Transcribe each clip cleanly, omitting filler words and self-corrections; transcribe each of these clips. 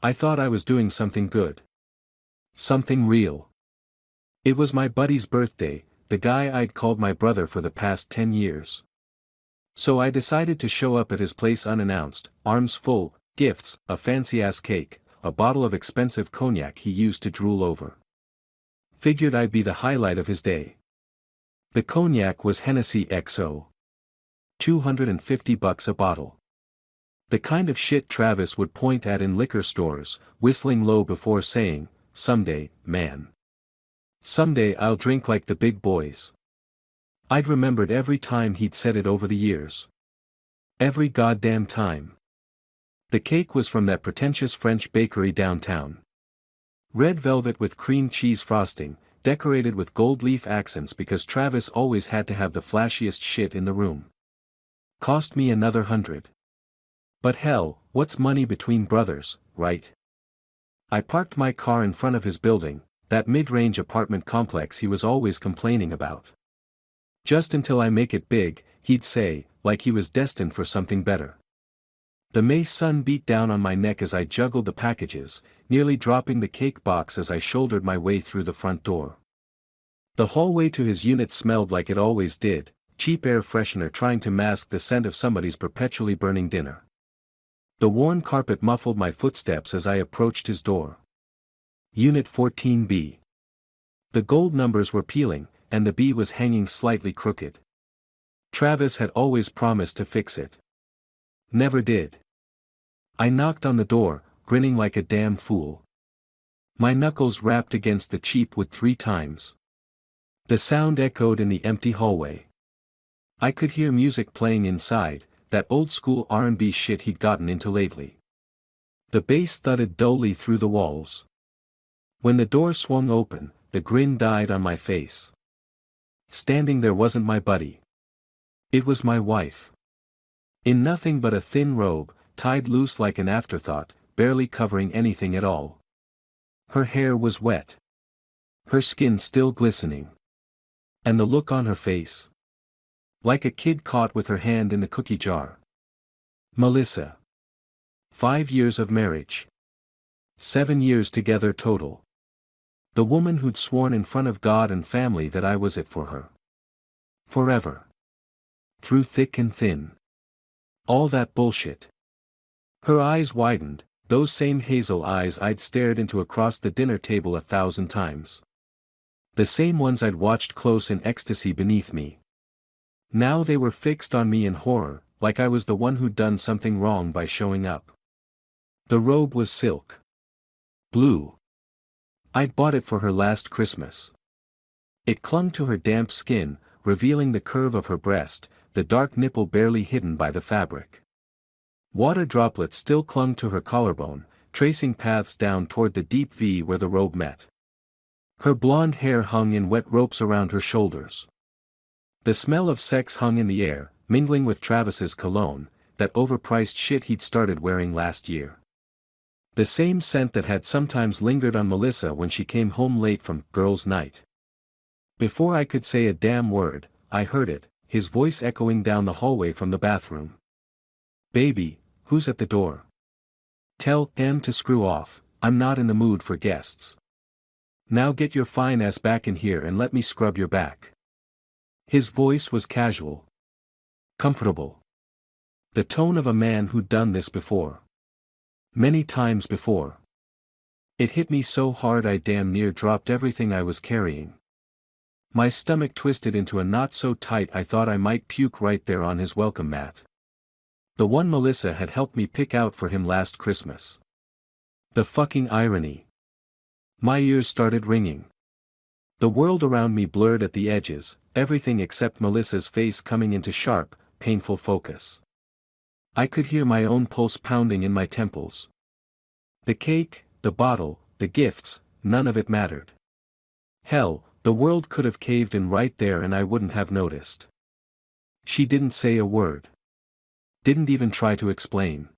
I thought I was doing something good. Something real. It was my buddy's birthday, the guy I'd called my brother for the past 10 years. So I decided to show up at his place unannounced, arms full, gifts, a fancy-ass cake, a bottle of expensive cognac he used to drool over. Figured I'd be the highlight of his day. The cognac was Hennessy XO. $250 a bottle. The kind of shit Travis would point at in liquor stores, whistling low before saying, "Someday, man. Someday I'll drink like the big boys." I'd remembered every time he'd said it over the years. Every goddamn time. The cake was from that pretentious French bakery downtown. Red velvet with cream cheese frosting, decorated with gold leaf accents because Travis always had to have the flashiest shit in the room. Cost me another $100. But hell, what's money between brothers, right? I parked my car in front of his building, that mid-range apartment complex he was always complaining about. Just until I make it big, he'd say, like he was destined for something better. The May sun beat down on my neck as I juggled the packages, nearly dropping the cake box as I shouldered my way through the front door. The hallway to his unit smelled like it always did, cheap air freshener trying to mask the scent of somebody's perpetually burning dinner. The worn carpet muffled my footsteps as I approached his door. Unit 14B. The gold numbers were peeling, and the B was hanging slightly crooked. Travis had always promised to fix it. Never did. I knocked on the door, grinning like a damn fool. My knuckles rapped against the cheap wood 3 times. The sound echoed in the empty hallway. I could hear music playing inside, that old-school R&B shit he'd gotten into lately. The bass thudded dully through the walls. When the door swung open, the grin died on my face. Standing there wasn't my buddy. It was my wife. In nothing but a thin robe, tied loose like an afterthought, barely covering anything at all. Her hair was wet. Her skin still glistening. And the look on her face. Like a kid caught with her hand in the cookie jar. Melissa. 5 years of marriage. 7 years together total. The woman who'd sworn in front of God and family that I was it for her. Forever. Through thick and thin. All that bullshit. Her eyes widened, those same hazel eyes I'd stared into across the dinner table 1,000 times. The same ones I'd watched close in ecstasy beneath me. Now they were fixed on me in horror, like I was the one who'd done something wrong by showing up. The robe was silk. Blue. I'd bought it for her last Christmas. It clung to her damp skin, revealing the curve of her breast, the dark nipple barely hidden by the fabric. Water droplets still clung to her collarbone, tracing paths down toward the deep V where the robe met. Her blonde hair hung in wet ropes around her shoulders. The smell of sex hung in the air, mingling with Travis's cologne, that overpriced shit he'd started wearing last year. The same scent that had sometimes lingered on Melissa when she came home late from girls' night. Before I could say a damn word, I heard it, his voice echoing down the hallway from the bathroom. "Baby, who's at the door? Tell M to screw off, I'm not in the mood for guests. Now get your fine ass back in here and let me scrub your back." His voice was casual. Comfortable. The tone of a man who'd done this before. Many times before. It hit me so hard I damn near dropped everything I was carrying. My stomach twisted into a knot so tight I thought I might puke right there on his welcome mat. The one Melissa had helped me pick out for him last Christmas. The fucking irony. My ears started ringing. The world around me blurred at the edges, everything except Melissa's face coming into sharp, painful focus. I could hear my own pulse pounding in my temples. The cake, the bottle, the gifts, none of it mattered. Hell, the world could have caved in right there and I wouldn't have noticed. She didn't say a word. Didn't even try to explain.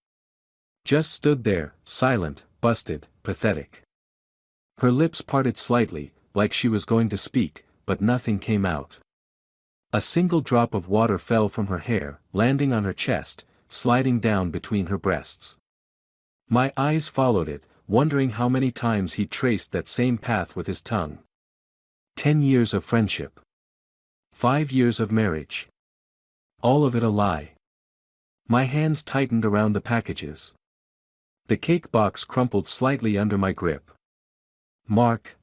Just stood there, silent, busted, pathetic. Her lips parted slightly, like she was going to speak, but nothing came out. A single drop of water fell from her hair, landing on her chest, sliding down between her breasts. My eyes followed it, wondering how many times he'd traced that same path with his tongue. 10 years of friendship. 5 years of marriage. All of it a lie. My hands tightened around the packages. The cake box crumpled slightly under my grip. Mark,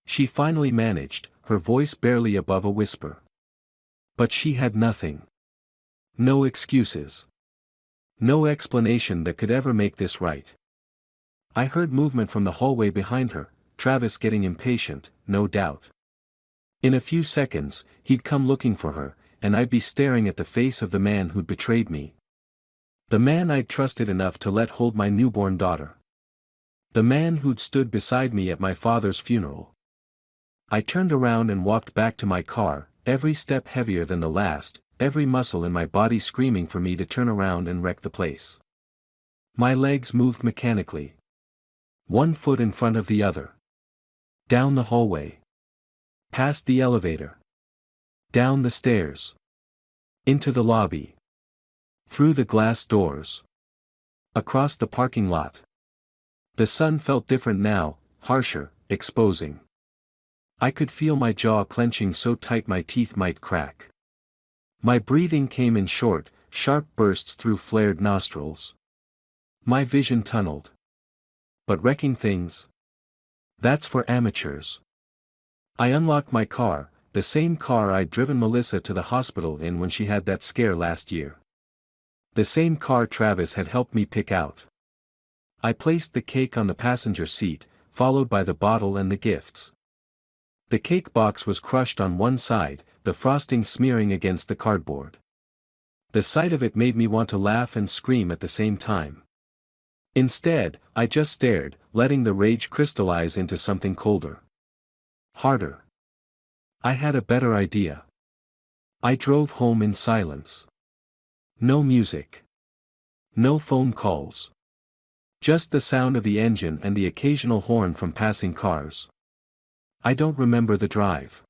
She finally managed, her voice barely above a whisper. But she had nothing. No excuses. No explanation that could ever make this right. I heard movement from the hallway behind her, Travis getting impatient, no doubt. In a few seconds, he'd come looking for her, and I'd be staring at the face of the man who'd betrayed me. The man I'd trusted enough to let hold my newborn daughter. The man who'd stood beside me at my father's funeral. I turned around and walked back to my car, every step heavier than the last, every muscle in my body screaming for me to turn around and wreck the place. My legs moved mechanically. One foot in front of the other. Down the hallway. Past the elevator. Down the stairs. Into the lobby. Through the glass doors. Across the parking lot. The sun felt different now, harsher, exposing. I could feel my jaw clenching so tight my teeth might crack. My breathing came in short, sharp bursts through flared nostrils. My vision tunneled. But wrecking things? That's for amateurs. I unlocked my car, the same car I'd driven Melissa to the hospital in when she had that scare last year. The same car Travis had helped me pick out. I placed the cake on the passenger seat, followed by the bottle and the gifts. The cake box was crushed on one side, the frosting smearing against the cardboard. The sight of it made me want to laugh and scream at the same time. Instead, I just stared, letting the rage crystallize into something colder. Harder. I had a better idea. I drove home in silence. No music. No phone calls. Just the sound of the engine and the occasional horn from passing cars. I don't remember the drive.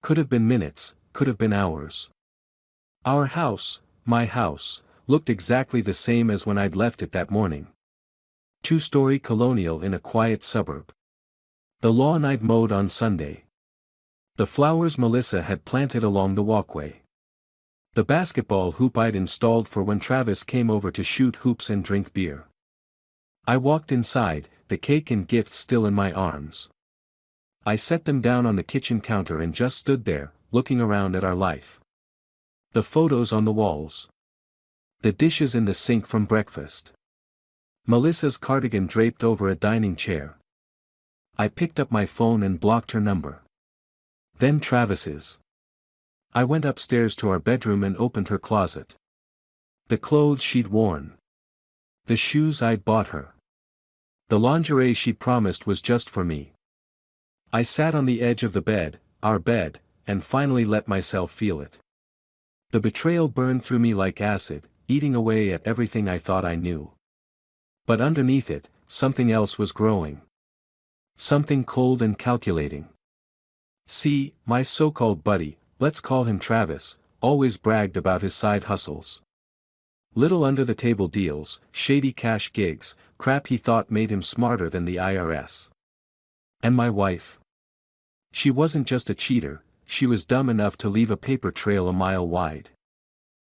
Could have been minutes, could have been hours. Our house, my house, looked exactly the same as when I'd left it that morning. 2-story colonial in a quiet suburb. The lawn I'd mowed on Sunday. The flowers Melissa had planted along the walkway. The basketball hoop I'd installed for when Travis came over to shoot hoops and drink beer. I walked inside, the cake and gifts still in my arms. I set them down on the kitchen counter and just stood there, looking around at our life. The photos on the walls. The dishes in the sink from breakfast. Melissa's cardigan draped over a dining chair. I picked up my phone and blocked her number. Then Travis's. I went upstairs to our bedroom and opened her closet. The clothes she'd worn. The shoes I'd bought her. The lingerie she promised was just for me. I sat on the edge of the bed, our bed, and finally let myself feel it. The betrayal burned through me like acid, eating away at everything I thought I knew. But underneath it, something else was growing. Something cold and calculating. See, my so-called buddy, let's call him Travis, always bragged about his side hustles. Little under-the-table deals, shady cash gigs, crap he thought made him smarter than the IRS. And my wife? She wasn't just a cheater, she was dumb enough to leave a paper trail a mile wide.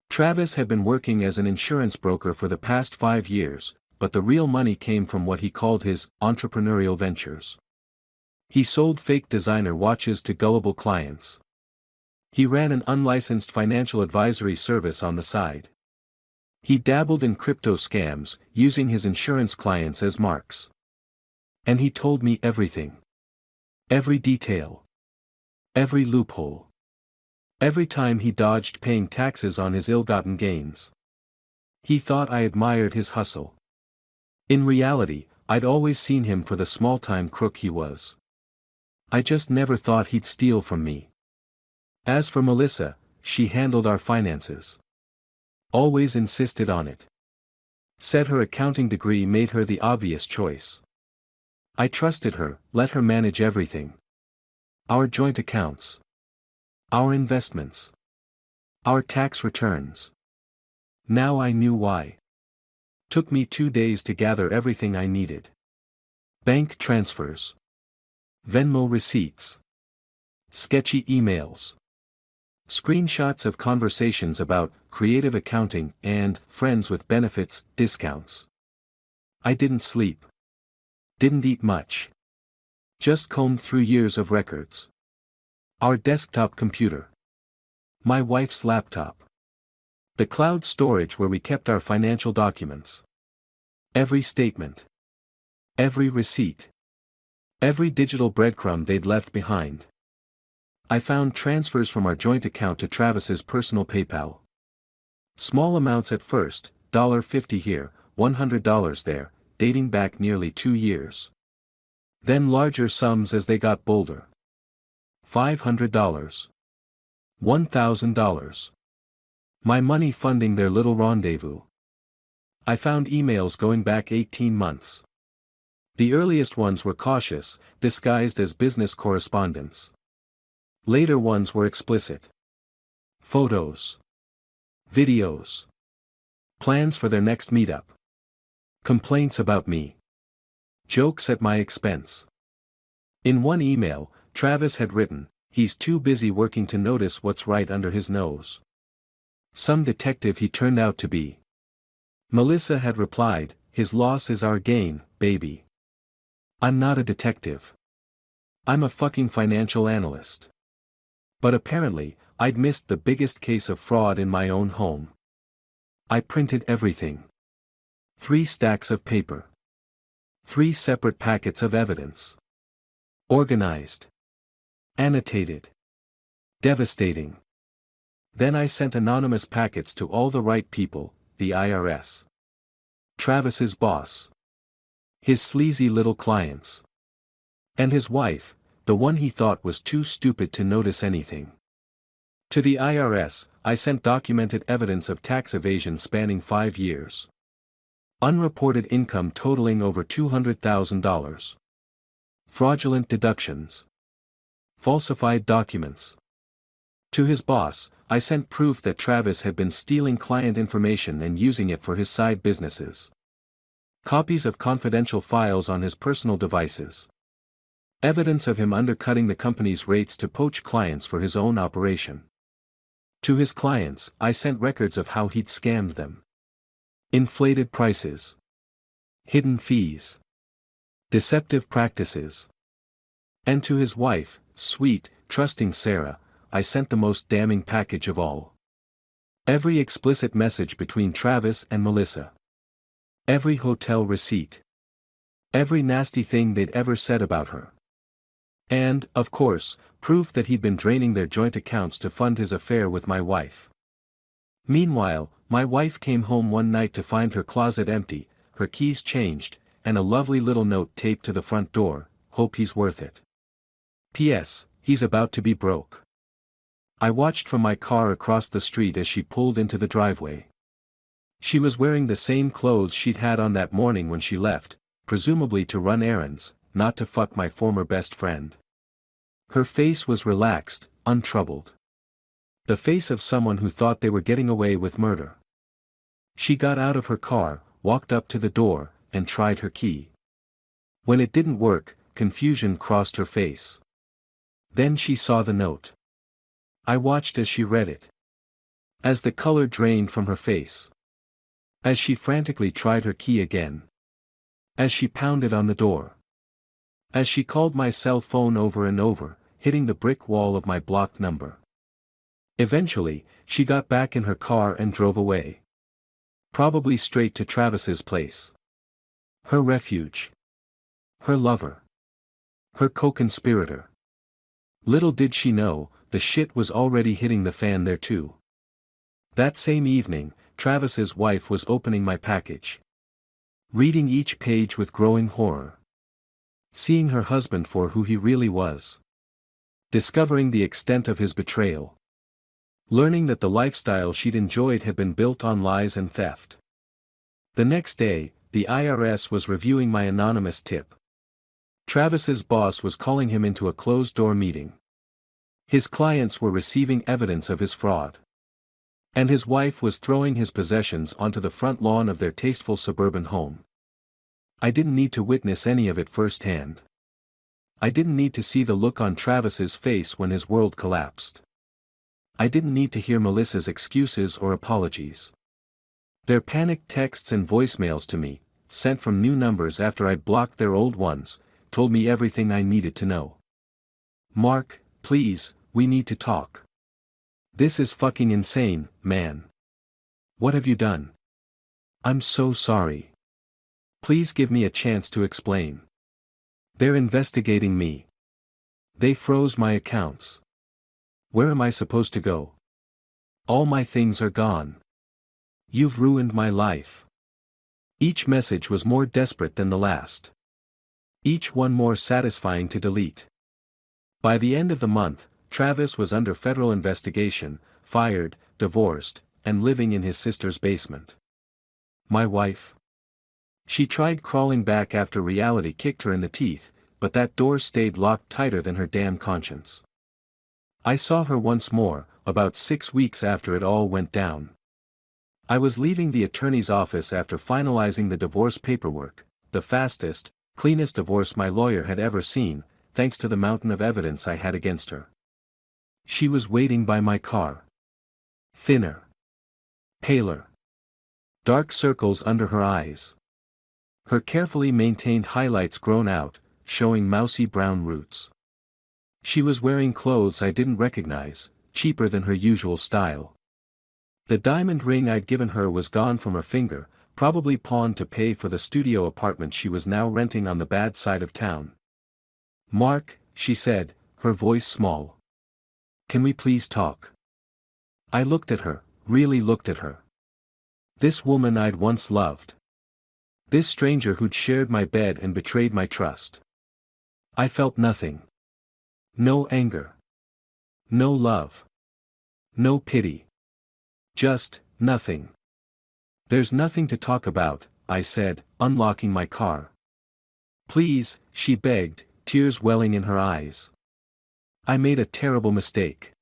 Travis had been working as an insurance broker for the past 5 years, but the real money came from what he called his entrepreneurial ventures. He sold fake designer watches to gullible clients. He ran an unlicensed financial advisory service on the side. He dabbled in crypto scams, using his insurance clients as marks. And he told me everything. Every detail. Every loophole. Every time he dodged paying taxes on his ill-gotten gains. He thought I admired his hustle. In reality, I'd always seen him for the small-time crook he was. I just never thought he'd steal from me. As for Melissa, she handled our finances. Always insisted on it. Said her accounting degree made her the obvious choice. I trusted her, let her manage everything. Our joint accounts. Our investments. Our tax returns. Now I knew why. Took me 2 days to gather everything I needed. Bank transfers. Venmo receipts. Sketchy emails. Screenshots of conversations about creative accounting and friends with benefits, discounts. I didn't sleep. Didn't eat much. Just combed through years of records. Our desktop computer. My wife's laptop. The cloud storage where we kept our financial documents. Every statement. Every receipt. Every digital breadcrumb they'd left behind. I found transfers from our joint account to Travis's personal PayPal. Small amounts at first, $50 here, $100 there, dating back nearly 2 years. Then larger sums as they got bolder. $500. $1,000. My money funding their little rendezvous. I found emails going back 18 months. The earliest ones were cautious, disguised as business correspondence. Later ones were explicit. Photos. Videos. Plans for their next meetup. Complaints about me. Jokes at my expense. In one email, Travis had written, "He's too busy working to notice what's right under his nose." Some detective he turned out to be. Melissa had replied, "His loss is our gain, baby." I'm not a detective. I'm a fucking financial analyst. But apparently, I'd missed the biggest case of fraud in my own home. I printed everything. 3 stacks of paper. 3 separate packets of evidence. Organized. Annotated. Devastating. Then I sent anonymous packets to all the right people, the IRS. Travis's boss. His sleazy little clients. And his wife, the one he thought was too stupid to notice anything. To the IRS, I sent documented evidence of tax evasion spanning 5 years. Unreported income totaling over $200,000. Fraudulent deductions. Falsified documents. To his boss, I sent proof that Travis had been stealing client information and using it for his side businesses. Copies of confidential files on his personal devices. Evidence of him undercutting the company's rates to poach clients for his own operation. To his clients, I sent records of how he'd scammed them. Inflated prices. Hidden fees. Deceptive practices. And to his wife, sweet, trusting Sarah, I sent the most damning package of all. Every explicit message between Travis and Melissa. Every hotel receipt. Every nasty thing they'd ever said about her. And, of course, proof that he'd been draining their joint accounts to fund his affair with my wife. Meanwhile, my wife came home one night to find her closet empty, her keys changed, and a lovely little note taped to the front door, "Hope he's worth it. P.S. He's about to be broke." I watched from my car across the street as she pulled into the driveway. She was wearing the same clothes she'd had on that morning when she left, presumably to run errands, not to fuck my former best friend. Her face was relaxed, untroubled. The face of someone who thought they were getting away with murder. She got out of her car, walked up to the door, and tried her key. When it didn't work, confusion crossed her face. Then she saw the note. I watched as she read it. As the color drained from her face. As she frantically tried her key again. As she pounded on the door. As she called my cell phone over and over, hitting the brick wall of my blocked number. Eventually, she got back in her car and drove away. Probably straight to Travis's place. Her refuge. Her lover. Her co-conspirator. Little did she know, the shit was already hitting the fan there too. That same evening, Travis's wife was opening my package. Reading each page with growing horror. Seeing her husband for who he really was. Discovering the extent of his betrayal. Learning that the lifestyle she'd enjoyed had been built on lies and theft. The next day, the IRS was reviewing my anonymous tip. Travis's boss was calling him into a closed-door meeting. His clients were receiving evidence of his fraud. And his wife was throwing his possessions onto the front lawn of their tasteful suburban home. I didn't need to witness any of it firsthand. I didn't need to see the look on Travis's face when his world collapsed. I didn't need to hear Melissa's excuses or apologies. Their panicked texts and voicemails to me, sent from new numbers after I'd blocked their old ones, told me everything I needed to know. Mark, please, we need to talk. This is fucking insane, man. What have you done? I'm so sorry. Please give me a chance to explain. They're investigating me. They froze my accounts. Where am I supposed to go? All my things are gone. You've ruined my life. Each message was more desperate than the last. Each one more satisfying to delete. By the end of the month, Travis was under federal investigation, fired, divorced, and living in his sister's basement. My wife? She tried crawling back after reality kicked her in the teeth, but that door stayed locked tighter than her damn conscience. I saw her once more, about 6 weeks after it all went down. I was leaving the attorney's office after finalizing the divorce paperwork, the fastest, cleanest divorce my lawyer had ever seen, thanks to the mountain of evidence I had against her. She was waiting by my car. Thinner. Paler. Dark circles under her eyes. Her carefully maintained highlights grown out, showing mousy brown roots. She was wearing clothes I didn't recognize, cheaper than her usual style. The diamond ring I'd given her was gone from her finger, probably pawned to pay for the studio apartment she was now renting on the bad side of town. Mark, she said, her voice small. Can we please talk? I looked at her, really looked at her. This woman I'd once loved. This stranger who'd shared my bed and betrayed my trust. I felt nothing. No anger. No love. No pity. Just, nothing. There's nothing to talk about, I said, unlocking my car. Please, she begged, tears welling in her eyes. I made a terrible mistake.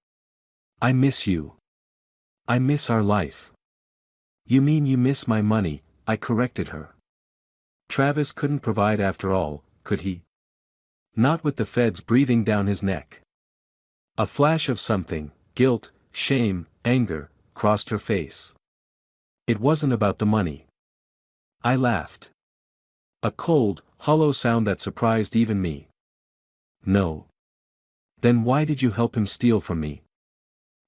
I miss you. I miss our life. You mean you miss my money, I corrected her. Travis couldn't provide after all, could he? Not with the feds breathing down his neck. A flash of something, guilt, shame, anger, crossed her face. It wasn't about the money. I laughed. A cold, hollow sound that surprised even me. No. Then why did you help him steal from me?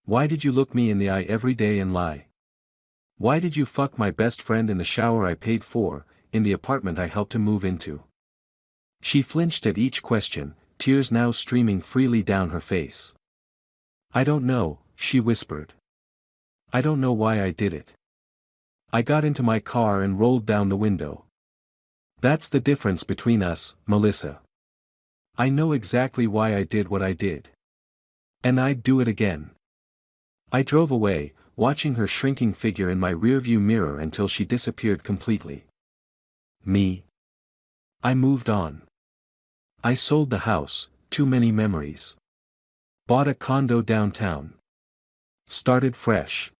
Why did you look me in the eye every day and lie? Why did you fuck my best friend in the shower I paid for, in the apartment I helped him move into? She flinched at each question, tears now streaming freely down her face. I don't know, she whispered. I don't know why I did it. I got into my car and rolled down the window. That's the difference between us, Melissa. I know exactly why I did what I did. And I'd do it again. I drove away, watching her shrinking figure in my rearview mirror until she disappeared completely. Me. I moved on. I sold the house, too many memories. Bought a condo downtown. Started fresh.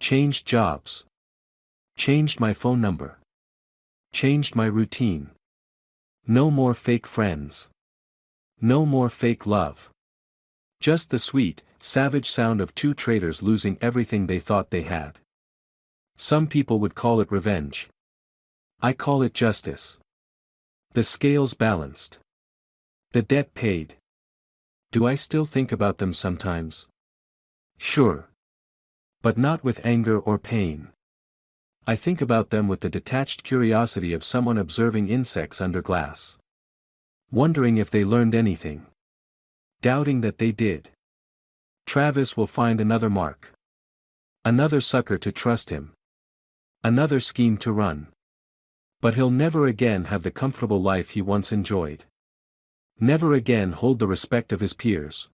Changed jobs. Changed my phone number. Changed my routine. No more fake friends. No more fake love. Just the sweet, savage sound of two traitors losing everything they thought they had. Some people would call it revenge. I call it justice. The scales balanced. The debt paid. Do I still think about them sometimes? Sure. But not with anger or pain. I think about them with the detached curiosity of someone observing insects under glass. Wondering if they learned anything. Doubting that they did. Travis will find another Mark. Another sucker to trust him. Another scheme to run. But he'll never again have the comfortable life he once enjoyed. Never again hold the respect of his peers.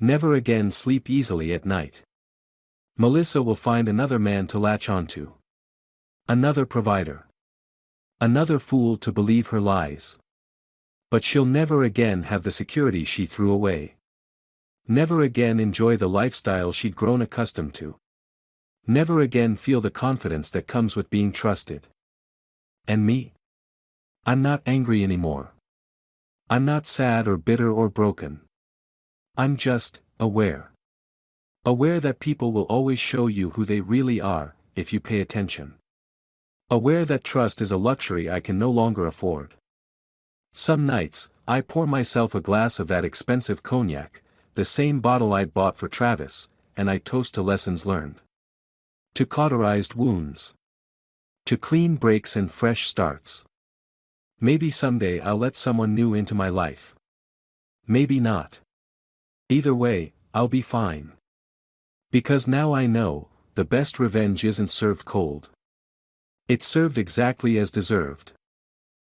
Never again sleep easily at night. Melissa will find another man to latch onto. Another provider. Another fool to believe her lies. But she'll never again have the security she threw away. Never again enjoy the lifestyle she'd grown accustomed to. Never again feel the confidence that comes with being trusted. And me? I'm not angry anymore. I'm not sad or bitter or broken. I'm just aware. Aware that people will always show you who they really are, if you pay attention. Aware that trust is a luxury I can no longer afford. Some nights, I pour myself a glass of that expensive cognac, the same bottle I'd bought for Travis, and I toast to lessons learned. To cauterized wounds. To clean breaks and fresh starts. Maybe someday I'll let someone new into my life. Maybe not. Either way, I'll be fine. Because now I know, the best revenge isn't served cold. It's served exactly as deserved.